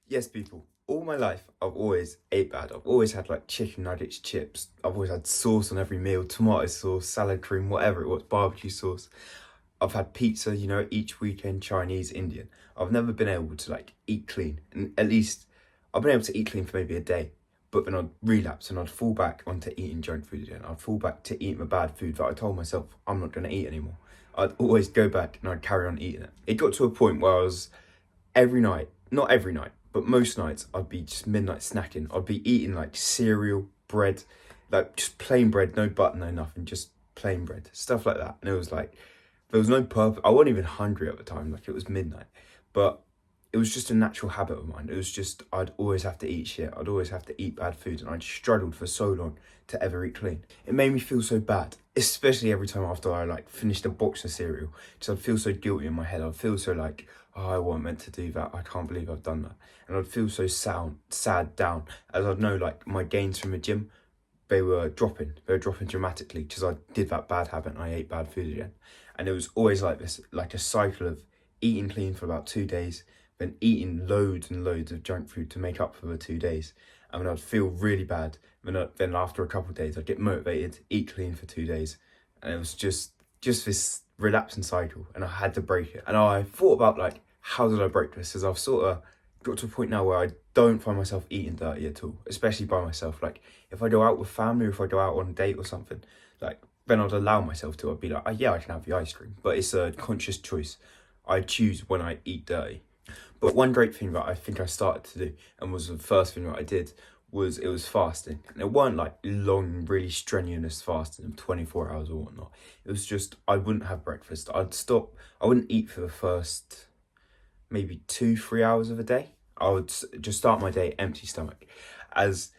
Yes, people. All my life, I've always ate bad. I've always had like chicken nuggets, chips. I've always had sauce on every meal, tomato sauce, salad cream, whatever it was, barbecue sauce. I've had pizza, each weekend, Chinese, Indian. I've never been able to like eat clean. And at least I've been able to eat clean for maybe a day. But then I'd relapse and I'd fall back onto eating junk food again. I'd fall back to eating the bad food that I told myself I'm not going to eat anymore. I'd always go back and I'd carry on eating it. It got to a point where I was every night, not every night, but most nights, I'd be just midnight snacking. I'd be eating like cereal, bread, like just plain bread, no butter, no nothing, just plain bread, stuff like that. And it was like, there was no purpose. I wasn't even hungry at the time, like it was midnight. But it was just a natural habit of mine. It was just, I'd always have to eat shit. I'd always have to eat bad food. And I'd struggled for so long to ever eat clean. It made me feel so bad, especially every time after I like finished a box of cereal. Because I'd feel so guilty in my head. I'd feel so like, oh, I wasn't meant to do that. I can't believe I've done that. And I'd feel so sad down, as I'd know like my gains from the gym, they were dropping. They were dropping dramatically because I did that bad habit and I ate bad food again. And it was always like this, like a cycle of eating clean for about 2 days, then eating loads and loads of junk food to make up for the 2 days. And then I'd feel really bad. Then after a couple of days, I'd get motivated, eat clean for 2 days. And it was just this relapsing cycle, and I had to break it. And I thought about like, how did I break this? Because I've sort of got to a point now where I don't find myself eating dirty at all, especially by myself. Like if I go out with family or if I go out on a date or something, like then I'd allow myself to. I'd be like, oh, yeah, I can have the ice cream, but it's a conscious choice. I choose when I eat dirty. But one great thing that I think I started to do, and was the first thing that I did, was it was fasting. And it weren't like long, really strenuous fasting of 24 hours or whatnot. It was just, I wouldn't have breakfast. I'd stop, I wouldn't eat for the first maybe 2-3 hours of a day. I would just start my day empty stomach, as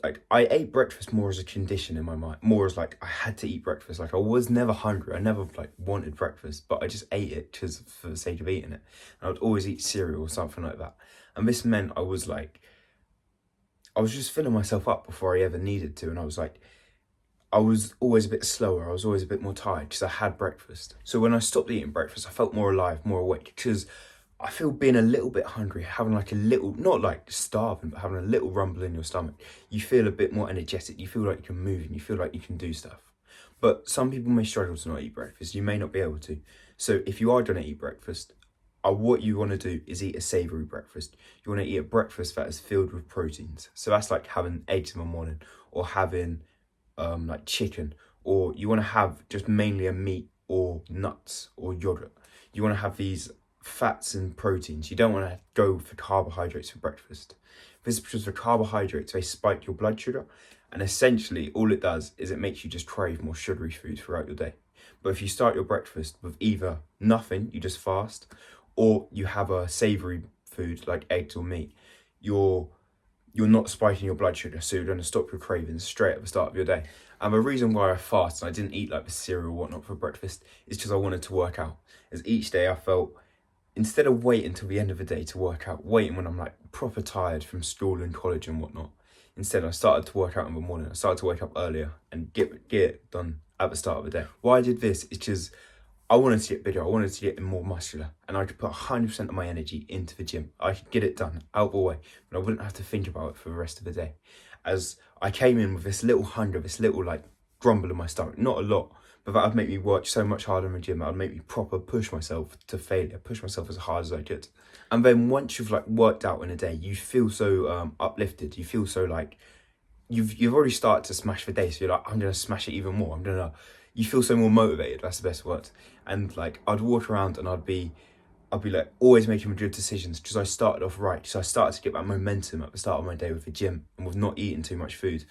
like I ate breakfast more as a condition in my mind, more as like I had to eat breakfast. Like I was never hungry. I never like wanted breakfast, but I just ate it just for the sake of eating it. And I'd always eat cereal or something like that. And this meant I was like, I was just filling myself up before I ever needed to. And I was like, I was always a bit slower. I was always a bit more tired because I had breakfast. So when I stopped eating breakfast, I felt more alive, more awake, because I feel being a little bit hungry, having like a little, not like starving, but having a little rumble in your stomach, you feel a bit more energetic. You feel like you can move and you feel like you can do stuff. But some people may struggle to not eat breakfast. You may not be able to. So if you are going to eat breakfast, what you want to do is eat a savoury breakfast. You want to eat a breakfast that is filled with proteins. So that's like having eggs in the morning, or having like chicken, or you want to have just mainly a meat or nuts or yogurt. You want to have these fats and proteins. You don't want to go for carbohydrates for breakfast. This is because the carbohydrates, they spike your blood sugar, and essentially all it does is it makes you just crave more sugary food throughout your day. But if you start your breakfast with either nothing, you just fast, or you have a savoury food like eggs or meat, you're not spiking your blood sugar, so you're going to stop your cravings straight at the start of your day. And the reason why I fast and I didn't eat like the cereal or whatnot for breakfast is because I wanted to work out. As each day I felt, instead of waiting until the end of the day to work out, waiting when I'm like proper tired from school and college and whatnot, instead I started to work out in the morning. I started to wake up earlier and get it done at the start of the day. Why I did this is because I wanted to get bigger. I wanted to get more muscular, and I could put 100% of my energy into the gym. I could get it done out of the way, but I wouldn't have to think about it for the rest of the day. As I came in with this little hunger, this little like grumble in my stomach, not a lot, but that would make me work so much harder in the gym. That would make me proper push myself to failure, push myself as hard as I could. And then once you've like worked out in a day, you feel so uplifted. You feel so like you've already started to smash the day, so you're like, I'm gonna smash it even more. You feel so more motivated. That's the best word. And like I'd walk around and I'd be like always making good decisions because I started off right. So I started to get that momentum at the start of my day with the gym and with not eating too much food.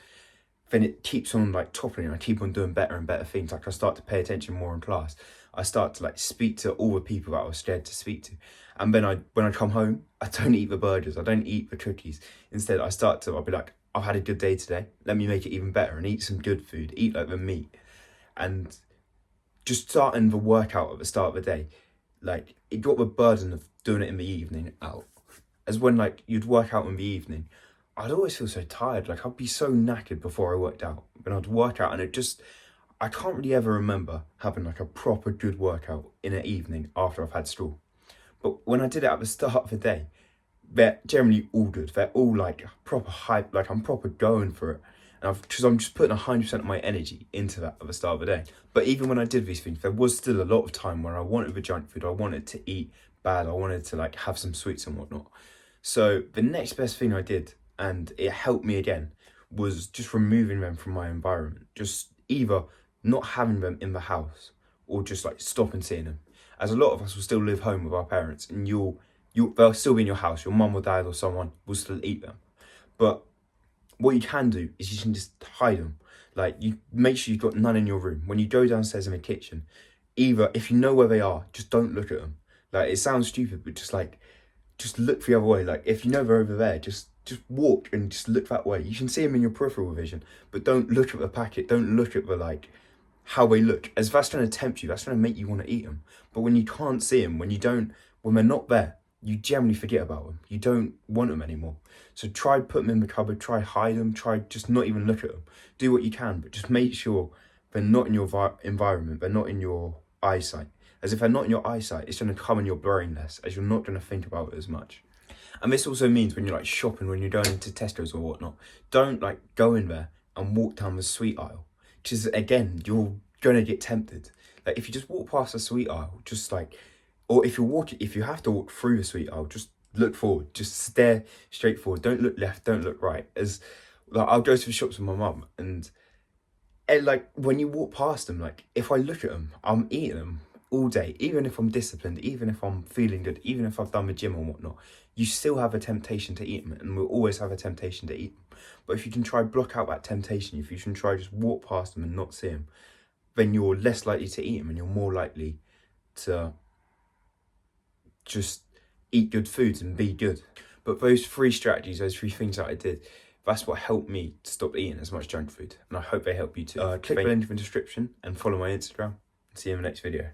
Then it keeps on like toppling, and I keep on doing better and better things. Like I start to pay attention more in class. I start to like speak to all the people that I was scared to speak to. And then when I come home, I don't eat the burgers. I don't eat the cookies. Instead, I'll be like, I've had a good day today. Let me make it even better and eat some good food. Eat like the meat. And just starting the workout at the start of the day, like it got the burden of doing it in the evening out. As when like you'd work out in the evening, I'd always feel so tired. Like I'd be so knackered before I worked out. But I'd work out and I can't really ever remember having like a proper good workout in an evening after I've had school. But when I did it at the start of the day, they're generally all good. They're all like proper hype, like I'm proper going for it. And because I'm just putting 100% of my energy into that at the start of the day. But even when I did these things, there was still a lot of time where I wanted the junk food, I wanted to eat bad, I wanted to like have some sweets and whatnot. So the next best thing I did, and it helped me again, was just removing them from my environment. Just either not having them in the house or just like stopping seeing them. As a lot of us will still live home with our parents, and they'll still be in your house. Your mum or dad or someone will still eat them. But what you can do is you can just hide them. Like, you make sure you've got none in your room. When you go downstairs in the kitchen, either if you know where they are, just don't look at them. Like, it sounds stupid, but just look the other way. Like, if you know they're over there, just walk and just look that way. You can see them in your peripheral vision, but don't look at the packet. Don't look at the like how they look, as that's going to tempt you. That's going to make you want to eat them. But when you can't see them, when they're not there, you generally forget about them. You don't want them anymore. So try put them in the cupboard. Try hide them. Try just not even look at them. Do what you can, but just make sure they're not in your environment. They're not in your eyesight. As if they're not in your eyesight, it's going to come in your brain less, as you're not going to think about it as much. And this also means when you're like shopping, when you're going into Tesco's or whatnot, don't like go in there and walk down the sweet aisle. Because again, you're going to get tempted. Like, if you just walk past the sweet aisle, just like, or if you have to walk through the sweet aisle, just look forward, just stare straight forward. Don't look left, don't look right. As like, I'll go to the shops with my mum, and like when you walk past them, like if I look at them, I'm eating them all day. Even if I'm disciplined, even if I'm feeling good, even if I've done the gym and whatnot, you still have a temptation to eat them, and we'll always have a temptation to eat them. But if you can try block out that temptation, if you can try just walk past them and not see them, then you're less likely to eat them, and you're more likely to just eat good foods and be good. But those 3 strategies, those 3 things that I did, that's what helped me stop eating as much junk food. And I hope they help you too. Click the link in the description and follow my Instagram. See you in the next video.